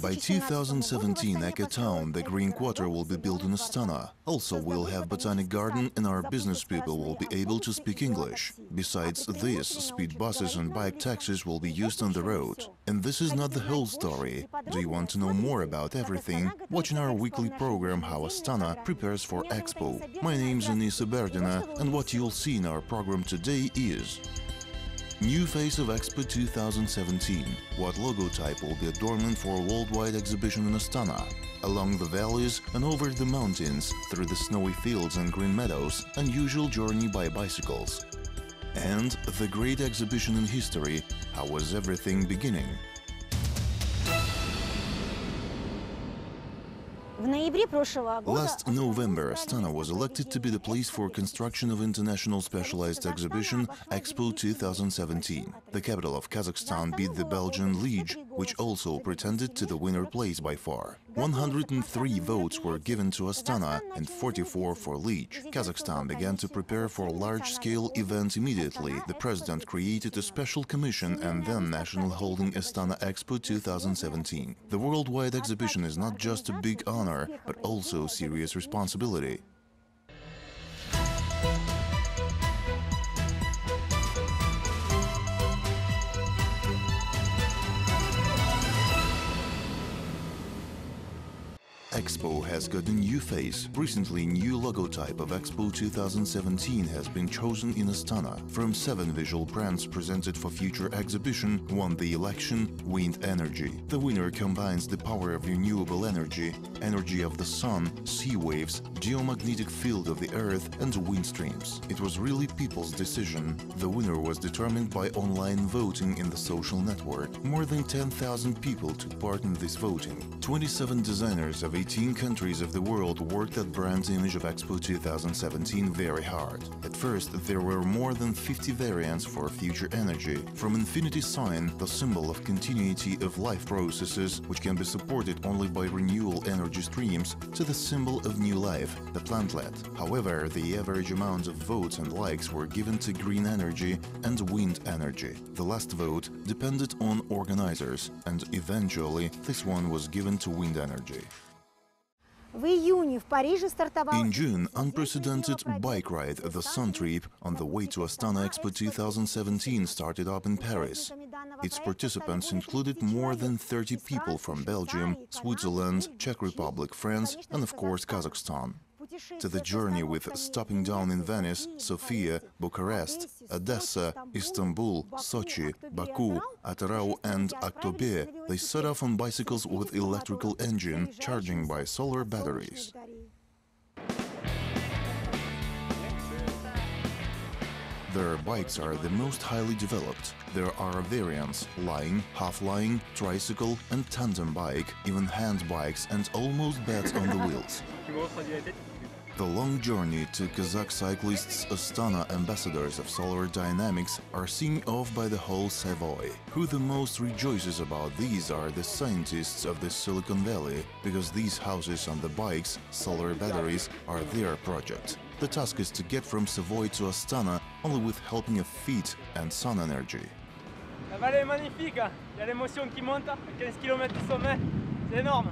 By 2017 Eco-Town, the Green Quarter will be built in Astana. Also, we'll have Botanic Garden and our business people will be able to speak English. Besides this, speed buses and bike taxis will be used on the road. And this is not the whole story. Do you want to know more about everything? Watch in our weekly program how Astana prepares for Expo. My name's Anissa Berdina, and what you'll see in our program today is: new face of Expo 2017. What logotype will be adornment for a worldwide exhibition in Astana? Along the valleys and over the mountains, through the snowy fields and green meadows, unusual journey by bicycles. And the great exhibition in history, how was everything beginning? Last November, Astana was elected to be the place for construction of international specialized exhibition Expo 2017. The capital of Kazakhstan beat the Belgian Liege, which also pretended to the winner place by far. 103 votes were given to Astana and 44 for Liege. Kazakhstan began to prepare for a large-scale event immediately. The president created a special commission and then national holding Astana EXPO 2017. The worldwide exhibition is not just a big honor, but also serious responsibility. Expo has got a new face. Recently, new logotype of Expo 2017 has been chosen in Astana. From 7 visual brands presented for future exhibition, won the election Wind Energy. The winner combines the power of renewable energy, energy of the sun, sea waves, geomagnetic field of the earth and wind streams. It was really people's decision. The winner was determined by online voting in the social network. More than 10,000 people took part in this voting. 27 designers of 18 countries of the world worked at brand image of Expo 2017 very hard. At first, there were more than 50 variants for Future Energy, from infinity sign, the symbol of continuity of life processes, which can be supported only by renewable energy streams, to the symbol of new life, the plantlet. However, the average amount of votes and likes were given to green energy and wind energy. The last vote depended on organizers, and eventually this one was given to wind energy. In June, unprecedented bike ride, the Sun Trip, on the way to Astana Expo 2017 started up in Paris. Its participants included more than 30 people from Belgium, Switzerland, Czech Republic, France and of course Kazakhstan. To the journey with stopping down in Venice, Sofia, Bucharest, Odessa, Istanbul, Sochi, Baku, Atarau and Aktobe, they set off on bicycles with electrical engine, charging by solar batteries. Their bikes are the most highly developed. There are variants: lying, half-lying, tricycle and tandem bike, even hand bikes and almost beds on the wheels. The long journey to Kazakh cyclists, Astana ambassadors of solar dynamics, are seen off by the whole Savoy. Who the most rejoices about these are the scientists of the Silicon Valley, because these houses on the bikes, solar batteries, are their project. The task is to get from Savoy to Astana only with helping of feet and sun energy. La vallée est magnifique, il y a l'émotion qui monte à 15 km du sommet, c'est énorme.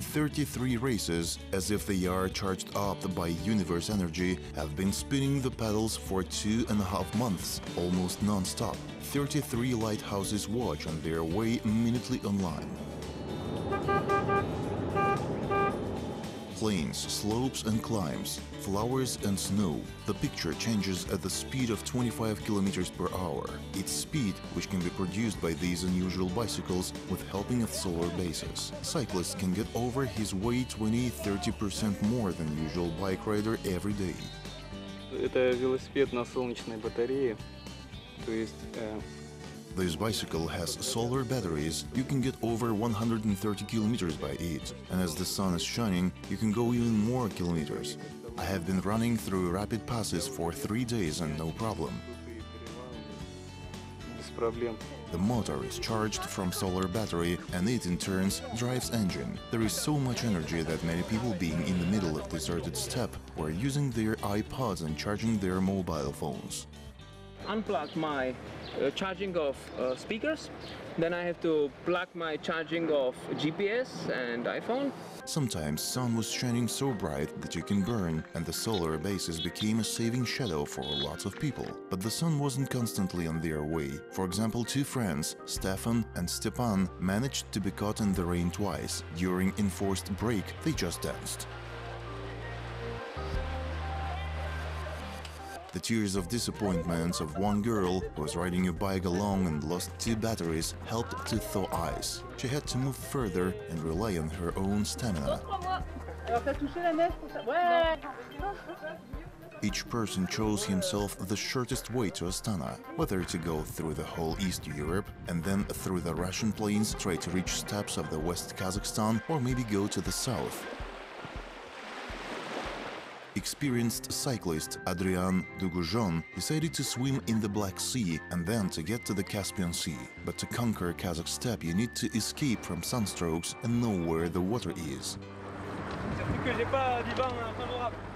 33 races, as if they are charged up by universe energy, have been spinning the pedals for 2.5 months, almost non-stop. 33 lighthouses watch on their way minutely online. Plains, slopes and climbs, flowers and snow. The picture changes at the speed of 25 km per hour. Its speed, which can be produced by these unusual bicycles with helping of solar bases. Cyclists can get over his weight 20–30% more than usual bike rider every day. Это велосипед на солнечной батарее, то есть This bicycle has solar batteries. You can get over 130 kilometers by it, and as the sun is shining, you can go even more kilometers. I have been running through rapid passes for 3 days and no problem. The motor is charged from solar battery and it in turn drives engine. There is so much energy that many people, being in the middle of deserted steppe, were using their iPods and charging their mobile phones. Unplug my charging of speakers Then I have to plug my charging of GPS and iPhone. Sometimes sun was shining so bright that you can burn, and the solar bases became a saving shadow for lots of people. But the sun wasn't constantly on their way. For example, two friends, Stefan and Stepan, managed to be caught in the rain twice. During enforced break, they just danced. The tears of disappointment of one girl who was riding a bike along and lost 2 batteries helped to thaw ice. She had to move further and rely on her own stamina. Each person chose himself the shortest way to Astana, whether to go through the whole East Europe and then through the Russian plains, try to reach steppes of the West Kazakhstan, or maybe go to the south. Experienced cyclist Adrian Dugujon decided to swim in the Black Sea and then to get to the Caspian Sea. But to conquer Kazakh steppe, you need to escape from sunstrokes and know where the water is.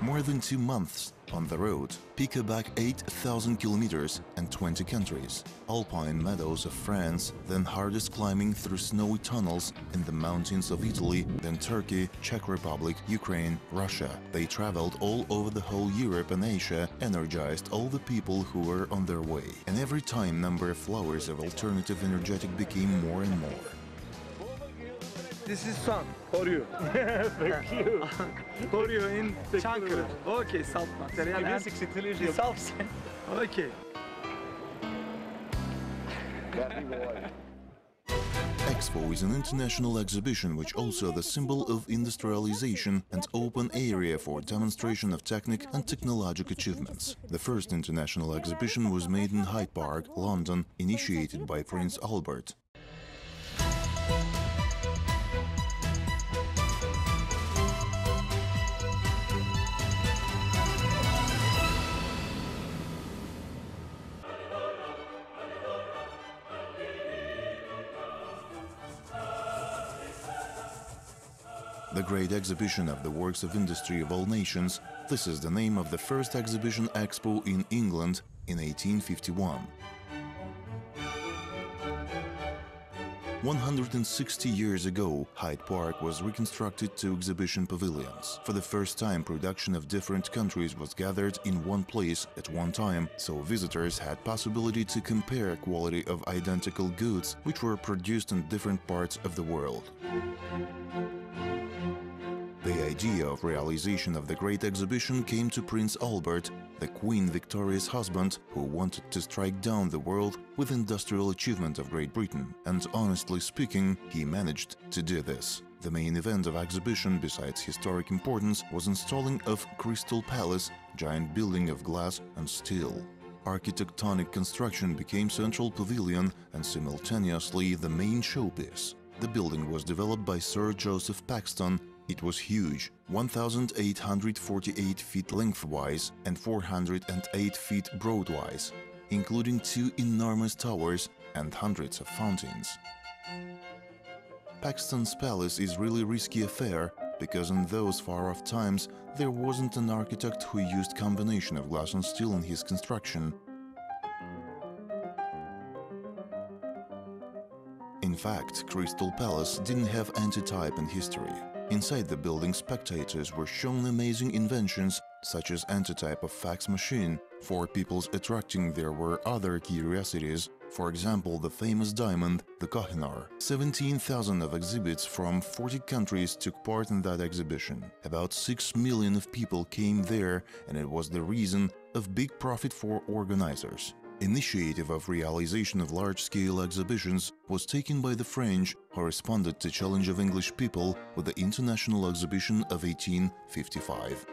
More than 2 months on the road, pick back 8,000 kilometers and 20 countries, alpine meadows of France, then hardest climbing through snowy tunnels in the mountains of Italy, then Turkey, Czech Republic, Ukraine, Russia. They traveled all over the whole Europe and Asia, energized all the people who were on their way. And every time number of flowers of alternative energetic became more and more. This is sun for you. Thank you. For you in Chankara. Okay, salt material. Okay. Expo is an international exhibition which also the symbol of industrialization and open area for demonstration of technique and technological achievements. The first international exhibition was made in Hyde Park, London, initiated by Prince Albert. The Great Exhibition of the Works of Industry of All Nations, this is the name of the first exhibition expo in England in 1851. 160 years ago, Hyde Park was reconstructed to exhibition pavilions. For the first time, production of different countries was gathered in one place at one time, so visitors had possibility to compare quality of identical goods which were produced in different parts of the world. The idea of realization of the Great Exhibition came to Prince Albert, the Queen Victoria's husband, who wanted to strike down the world with industrial achievement of Great Britain, and honestly speaking, he managed to do this. The main event of exhibition, besides historic importance, was installing of Crystal Palace, giant building of glass and steel. Architectonic construction became central pavilion and simultaneously the main showpiece. The building was developed by Sir Joseph Paxton. It was huge, 1,848 feet lengthwise and 408 feet broadwise, including 2 enormous towers and hundreds of fountains. Paxton's palace is really risky affair, because in those far-off times there wasn't an architect who used combination of glass and steel in his construction. In fact, Crystal Palace didn't have antitype in history. Inside the building, spectators were shown amazing inventions such as antitype of fax machine. For people's attracting, there were other curiosities, for example, the famous diamond, the Kohinoor. 17,000 of exhibits from 40 countries took part in that exhibition. About 6 million of people came there, and it was the reason of big profit for organizers. Initiative of realization of large-scale exhibitions was taken by the French, who responded to challenge of English people with the International Exhibition of 1855.